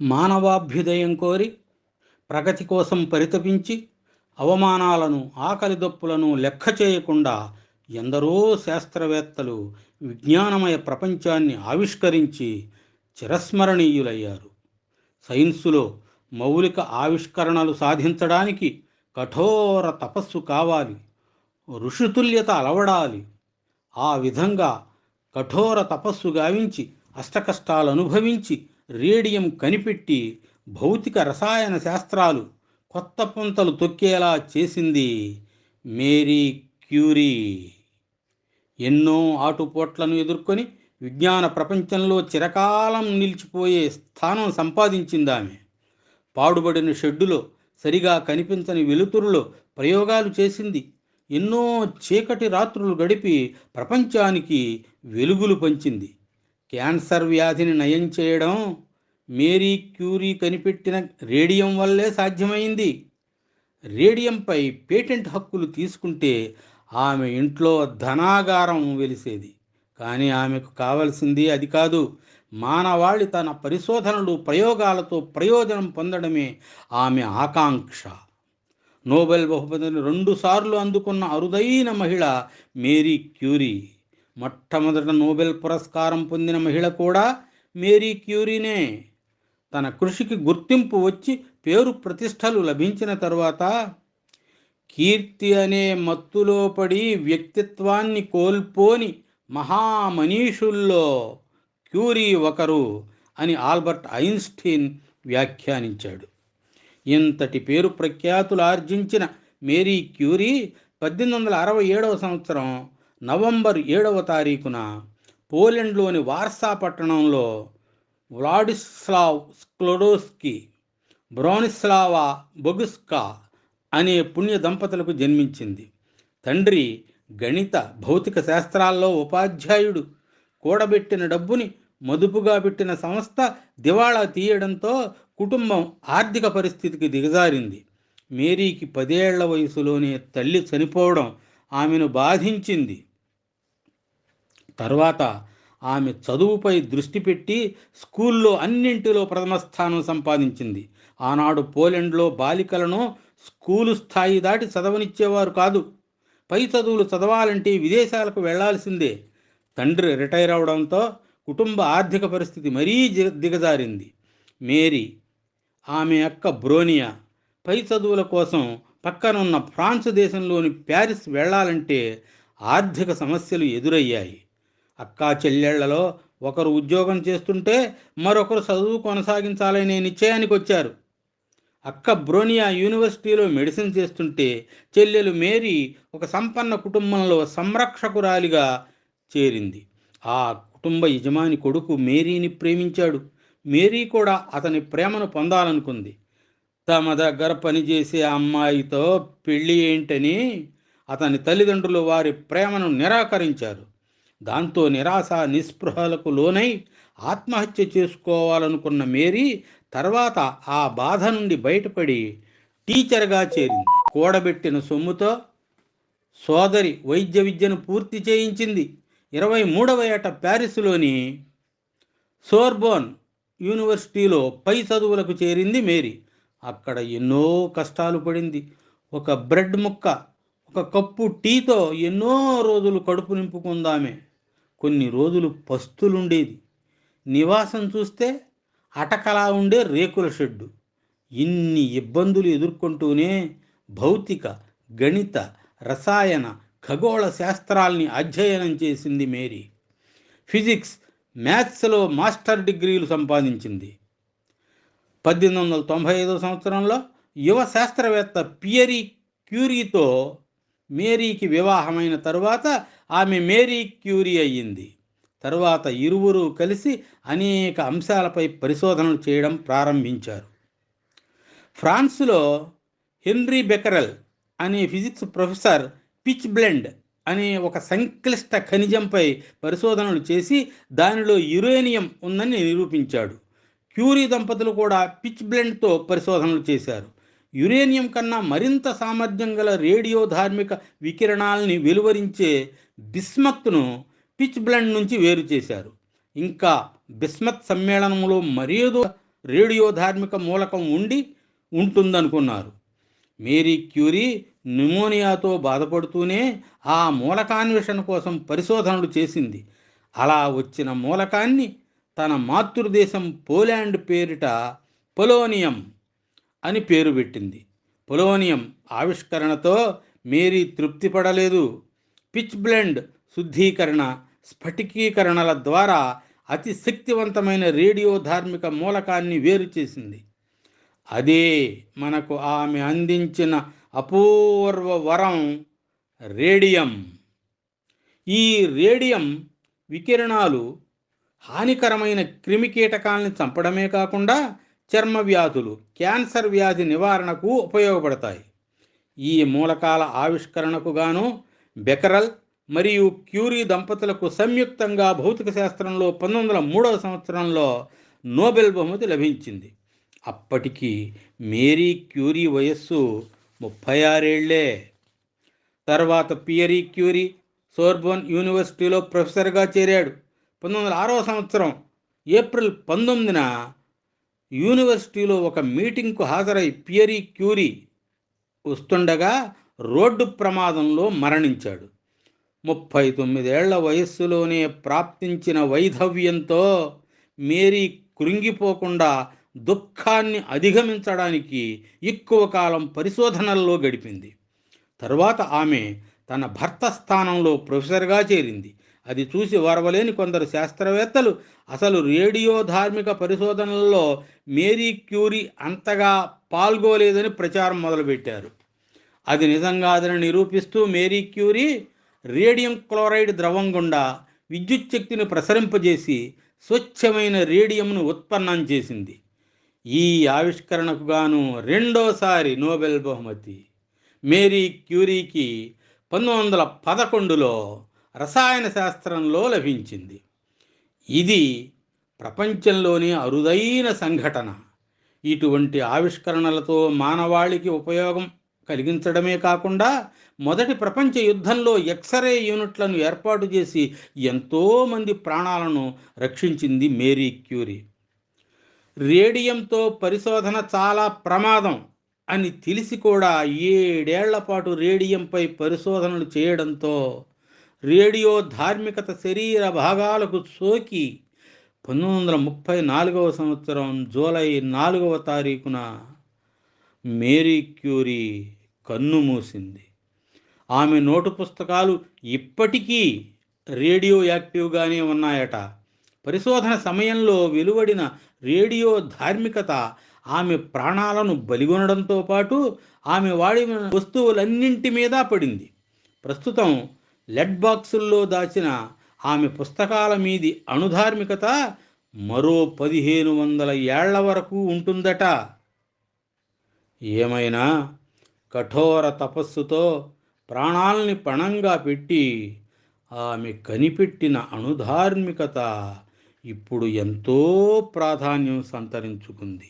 మానవాభ్యుదయం కోరి ప్రగతి కోసం పరితపించి అవమానాలను ఆకలిదప్పులను లెక్క చేయకుండా ఎందరో శాస్త్రవేత్తలు విజ్ఞానమయ ప్రపంచాన్ని ఆవిష్కరించి చిరస్మరణీయులయ్యారు. సైన్సులో మౌలిక ఆవిష్కరణలు సాధించడానికి కఠోర తపస్సు కావాలి, ఋషితుల్యత అలవడాలి. ఆ విధంగా కఠోర తపస్సు గావించి అష్టకష్టాలు అనుభవించి రేడియం కనిపెట్టి భౌతిక రసాయన శాస్త్రాలు కొత్త పుంతలు తొక్కేలా చేసింది మేరీ క్యూరీ. ఎన్నో ఆటుపోట్లను ఎదుర్కొని విజ్ఞాన ప్రపంచంలో చిరకాలం నిలిచిపోయే స్థానం సంపాదించిందామె. పాడుబడిన షెడ్డులో సరిగా కనిపించని వెలుతురులో ప్రయోగాలు చేసింది. ఎన్నో చీకటి రాత్రులు గడిపి ప్రపంచానికి వెలుగులు పంచింది. క్యాన్సర్ వ్యాధిని నయం చేయడం మేరీ క్యూరీ కనిపెట్టిన రేడియం వల్లే సాధ్యమైంది. రేడియంపై పేటెంట్ హక్కులు తీసుకుంటే ఆమె ఇంట్లో ధనాగారం వెలిసేది. కానీ ఆమెకు కావలసింది అది కాదు. మానవాళి తన పరిశోధనలు ప్రయోగాలతో ప్రయోజనం పొందడమే ఆమె ఆకాంక్ష. నోబెల్ బహుమతిని 2 సార్లు అందుకున్న అరుదైన మహిళ మేరీ క్యూరీ. మొట్టమొదట నోబెల్ పురస్కారం పొందిన మహిళ కూడా మేరీ క్యూరీనే. తన కృషికి గుర్తింపు వచ్చి పేరు ప్రతిష్టలు లభించిన తరువాత కీర్తి అనే మత్తులో పడి వ్యక్తిత్వాన్ని కోల్పోని మహామనీషుల్లో క్యూరీ ఒకరు అని ఆల్బర్ట్ ఐన్స్టీన్ వ్యాఖ్యానించాడు. ఇంతటి పేరు ప్రఖ్యాతులు ఆర్జించిన మేరీ క్యూరీ 1867 సంవత్సరం నవంబర్ 7వ తారీఖున పోలెండ్లోని వార్సా పట్టణంలో వ్లాడిస్లావ్ స్క్లోడోస్కీ, బ్రోనిస్లావా బొగుస్కా అనే పుణ్య దంపతులకు జన్మించింది. తండ్రి గణిత భౌతిక శాస్త్రాల్లో ఉపాధ్యాయుడు. కూడబెట్టిన డబ్బుని మదుపుగా పెట్టిన సంస్థ దివాళా తీయడంతో కుటుంబం ఆర్థిక పరిస్థితికి దిగజారింది. మేరీకి 10 ఏళ్ల వయసులోనే తల్లి చనిపోవడం ఆమెను బాధించింది. తర్వాత ఆమె చదువుపై దృష్టి పెట్టి స్కూల్లో అన్నింటిలో ప్రథమ స్థానం సంపాదించింది. ఆనాడు పోలెండ్లో బాలికలను స్కూలు స్థాయి దాటి చదవనిచ్చేవారు కాదు. పై చదువులు చదవాలంటే విదేశాలకు వెళ్లాల్సిందే. తండ్రి రిటైర్ అవడంతో కుటుంబ ఆర్థిక పరిస్థితి మరీ దిగజారింది. మేరీ, ఆమె అక్క బ్రోనియా పై చదువుల కోసం పక్కనున్న ఫ్రాన్స్ దేశంలోని ప్యారిస్ వెళ్లాలంటే ఆర్థిక సమస్యలు ఎదురయ్యాయి. అక్కా చెల్లెళ్లలో ఒకరు ఉద్యోగం చేస్తుంటే మరొకరు చదువు కొనసాగించాలనే నిశ్చయానికి వచ్చారు. అక్క బ్రోనియా యూనివర్సిటీలో మెడిసిన్ చేస్తుంటే చెల్లెలు మేరీ ఒక సంపన్న కుటుంబంలో సంరక్షకురాలిగా చేరింది. ఆ కుటుంబ యజమాని కొడుకు మేరీని ప్రేమించాడు. మేరీ కూడా అతని ప్రేమను పొందాలనుకుంది. తమ దగ్గర పనిచేసే అమ్మాయితో పెళ్ళి ఏంటని అతని తల్లిదండ్రులు వారి ప్రేమను నిరాకరించారు. దాంతో నిరాశ నిస్పృహలకు లోనై ఆత్మహత్య చేసుకోవాలనుకున్న మేరీ తర్వాత ఆ బాధ నుండి బయటపడి టీచర్గా చేరింది. కూడబెట్టిన సొమ్ముతో సోదరి వైద్య విద్యను పూర్తి చేయించింది. 23వ ఏట ప్యారిస్లోని సోర్బోన్ యూనివర్సిటీలో పై చదువులకు చేరింది మేరీ. అక్కడ ఎన్నో కష్టాలు పడింది. ఒక బ్రెడ్ ముక్క, ఒక కప్పు టీతో ఎన్నో రోజులు కడుపు నింపుకుందామే. కొన్ని రోజులు పస్తులుండేది. నివాసం చూస్తే అటకలా ఉండే రేకుల షెడ్డు. ఇన్ని ఇబ్బందులు ఎదుర్కొంటూనే భౌతిక, గణిత, రసాయన, ఖగోళ శాస్త్రాల్ని అధ్యయనం చేసింది మేరీ. ఫిజిక్స్, మ్యాథ్స్లో మాస్టర్ డిగ్రీలు సంపాదించింది. 1895 సంవత్సరంలో యువ శాస్త్రవేత్త పియరీ క్యూరీతో మేరీకి వివాహమైన తరువాత ఆమె మేరీ క్యూరీ అయ్యింది. తరువాత ఇరువురు కలిసి అనేక అంశాలపై పరిశోధనలు చేయడం ప్రారంభించారు. ఫ్రాన్స్లో హెన్రీ బెకరెల్ అనే ఫిజిక్స్ ప్రొఫెసర్ పిచ్ బ్లెండ్ అనే ఒక సంక్లిష్ట ఖనిజంపై పరిశోధనలు చేసి దానిలో యురేనియం ఉందని నిరూపించాడు. క్యూరీ దంపతులు కూడా పిచ్ బ్లెండ్తో పరిశోధనలు చేశారు. యురేనియం కన్నా మరింత సామర్థ్యం గల రేడియో ధార్మిక వికిరణాలని వెలువరించే బిస్మత్ను పిచ్ బ్లెండ్ నుంచి వేరు చేశారు. ఇంకా బిస్మత్ సమ్మేళనంలో మరేదో రేడియో ధార్మిక మూలకం ఉంటుందనుకున్నారు. మేరీ క్యూరీ న్యూమోనియాతో బాధపడుతూనే ఆ మూలకాన్వేషణ కోసం పరిశోధనలు చేసింది. అలా వచ్చిన మూలకాన్ని తన మాతృదేశం పోలాండ్ పేరిట పొలోనియం అని పేరు పెట్టింది. పొలోనియం ఆవిష్కరణతో మేరీ తృప్తి పడలేదు. పిచ్ బ్లెండ్ శుద్ధీకరణ, స్ఫటికీకరణల ద్వారా అతి శక్తివంతమైన రేడియో ధార్మిక మూలకాన్ని వేరు చేసింది. అదే మనకు ఆమె అందించిన అపూర్వ వరం రేడియం. ఈ రేడియం వికిరణాలు హానికరమైన క్రిమికీటకాలను చంపడమే కాకుండా చర్మ వ్యాధులు, క్యాన్సర్ వ్యాధి నివారణకు ఉపయోగపడతాయి. ఈ మూలకాల ఆవిష్కరణకు గాను బెకరల్ మరియు క్యూరీ దంపతులకు సంయుక్తంగా భౌతిక శాస్త్రంలో 1903 సంవత్సరంలో నోబెల్ బహుమతి లభించింది. అప్పటికి మేరీ క్యూరీ వయస్సు 36 ఏళ్లే. తర్వాత పియరీ క్యూరీ సోర్బోన్ యూనివర్సిటీలో ప్రొఫెసర్గా చేరాడు. 1906 సంవత్సరం ఏప్రిల్ 19న యూనివర్సిటీలో ఒక మీటింగ్కు హాజరై పియరీ క్యూరీ వస్తుండగా రోడ్డు ప్రమాదంలో మరణించాడు. 39 ఏళ్ల వయస్సులోనే ప్రాప్తించిన వైధవ్యంతో మేరీ కృంగిపోకుండా దుఃఖాన్ని అధిగమించడానికి ఎక్కువ కాలం పరిశోధనల్లో గడిపింది. తరువాత ఆమె తన భర్త స్థానంలో ప్రొఫెసర్గా చేరింది. అది చూసి ఓర్వలేని కొందరు శాస్త్రవేత్తలు అసలు రేడియో ధార్మిక పరిశోధనల్లో మేరీ క్యూరీ అంతగా పాల్గొలేదని ప్రచారం మొదలుపెట్టారు. అది నిజంగాదని నిరూపిస్తూ మేరీ క్యూరీ రేడియం క్లోరైడ్ ద్రవం గుండా విద్యుత్ శక్తిని ప్రసరింపజేసి స్వచ్ఛమైన రేడియంను ఉత్పన్నం చేసింది. ఈ ఆవిష్కరణకు గాను రెండోసారి నోబెల్ బహుమతి మేరీ క్యూరీకి 1911లో రసాయన శాస్త్రంలో లభించింది. ఇది ప్రపంచంలోని అరుదైన సంఘటన. ఇటువంటి ఆవిష్కరణలతో మానవాళికి ఉపయోగం కలిగించడమే కాకుండా మొదటి ప్రపంచ యుద్ధంలో ఎక్స్రే యూనిట్లను ఏర్పాటు చేసి ఎంతోమంది ప్రాణాలను రక్షించింది మేరీ క్యూరీ. రేడియంతో పరిశోధన చాలా ప్రమాదం అని తెలిసి కూడా 7 ఏళ్ల పాటు రేడియంపై పరిశోధనలు చేయడంతో రేడియో ధార్మికత శరీర భాగాలకు సోకి 1934 సంవత్సరం జూలై 4వ తారీఖున మేరీ క్యూరీ కన్నుమూసింది. ఆమె నోటు పుస్తకాలు ఇప్పటికీ రేడియో యాక్టివ్గానే ఉన్నాయట. పరిశోధన సమయంలో వెలువడిన రేడియో ధార్మికత ఆమె ప్రాణాలను బలిగొనడంతో పాటు ఆమె వాడిన వస్తువులన్నింటి మీద పడింది. ప్రస్తుతం లెడ్ బాక్సుల్లో దాచిన ఆమె పుస్తకాల మీది అణుధార్మికత మరో 1500 ఏళ్ల వరకు ఉంటుందట. ఏమైనా కఠోర తపస్సుతో ప్రాణాల్ని పణంగా పెట్టి ఆమె కనిపెట్టిన అణుధార్మికత ఇప్పుడు ఎంతో ప్రాధాన్యం సంతరించుకుంది.